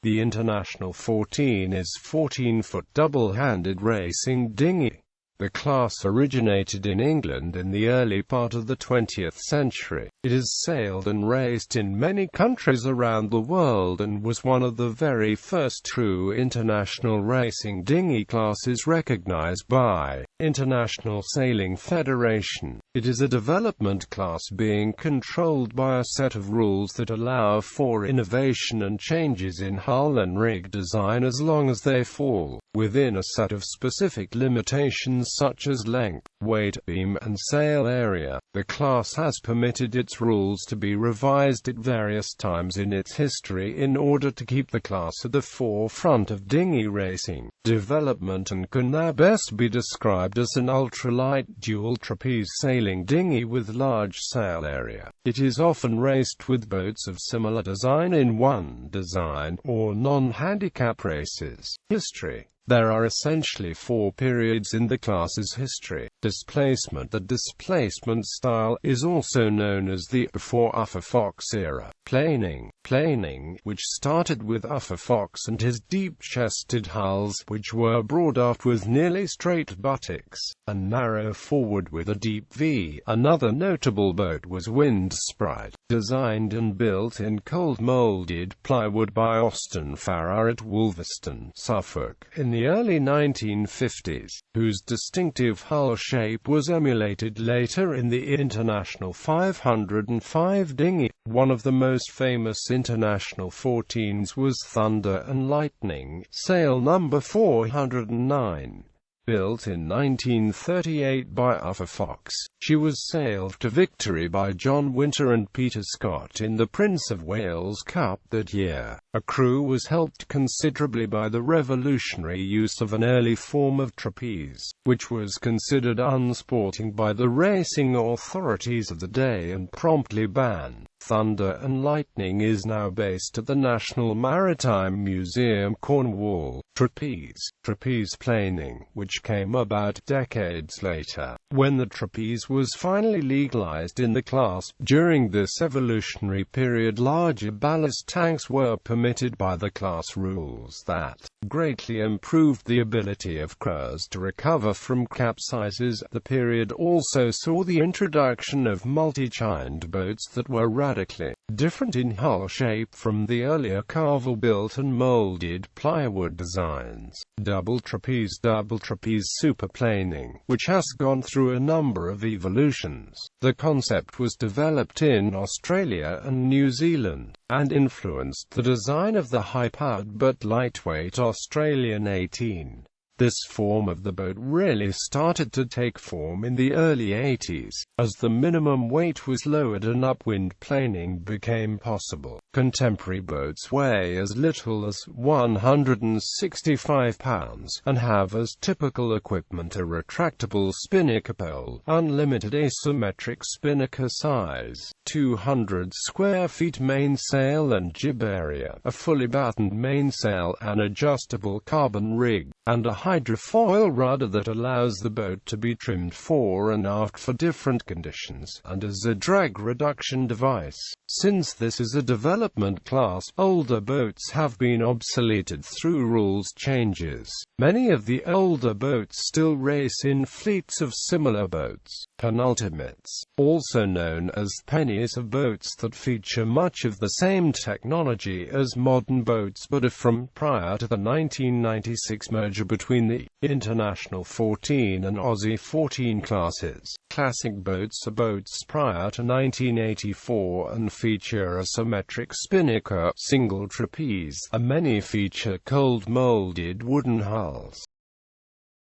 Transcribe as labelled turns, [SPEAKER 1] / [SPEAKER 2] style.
[SPEAKER 1] The International 14 is 14-foot double-handed racing dinghy. The class originated in England in the early part of the 20th century. It has sailed and raced in many countries around the world and was one of the very first true international racing dinghy classes recognized by International Sailing Federation. It is a development class being controlled by a set of rules that allow for innovation and changes in hull and rig design as long as they fall within a set of specific limitations such as length, weight, beam, and sail area. The class has permitted its rules to be revised at various times in its history in order to keep the class at the forefront of dinghy racing development, and can now best be described as an ultralight dual trapeze sailing dinghy with large sail area. It is often raced with boats of similar design in one design or non-handicap races. History. There are essentially four periods in the class's history. Displacement. The displacement style is also known as the before Uffa Fox era. Planing, which started with Uffa Fox and his deep-chested hulls, which were broad aft with nearly straight buttocks, and narrow forward with a deep V. Another notable boat was Wind Sprite, designed and built in cold-molded plywood by Austin Farrar at Wolverstone, Suffolk, in the early 1950s, whose distinctive hull shape was emulated later in the International 505 dinghy. One of the most famous International 14s was Thunder and Lightning, sail number 409. Built in 1938 by Uffa Fox, she was sailed to victory by John Winter and Peter Scott in the Prince of Wales Cup that year. Her crew was helped considerably by the revolutionary use of an early form of trapeze, which was considered unsporting by the racing authorities of the day and promptly banned. Thunder and Lightning is now based at the National Maritime Museum, Cornwall. Trapeze planing, which came about decades later, when the trapeze was finally legalized in the class. During this evolutionary period, larger ballast tanks were permitted by the class rules that greatly improved the ability of crews to recover from capsizes. The period also saw the introduction of multi-chined boats that were radically different in hull shape from the earlier carvel-built and molded plywood designs. Double trapeze superplaning, which has gone through a number of evolutions. The concept was developed in Australia and New Zealand, and influenced the design of the high-powered but lightweight Australian 18. This form of the boat really started to take form in the early 80s, as the minimum weight was lowered and upwind planing became possible. Contemporary boats weigh as little as 165 pounds, and have as typical equipment a retractable spinnaker pole, unlimited asymmetric spinnaker size, 200 square feet mainsail and jib area, a fully battened mainsail, an adjustable carbon rig, and a hydrofoil rudder that allows the boat to be trimmed fore and aft for different conditions, and as a drag reduction device. Since this is a development class, older boats have been obsoleted through rules changes. Many of the older boats still race in fleets of similar boats, penultimates, also known as pennies, of boats that feature much of the same technology as modern boats but are from prior to the 1996 merger between the International 14 and Aussie 14 classes. Classic boats are boats prior to 1984 and feature a symmetric spinnaker, single trapeze, and many feature cold-molded wooden hulls.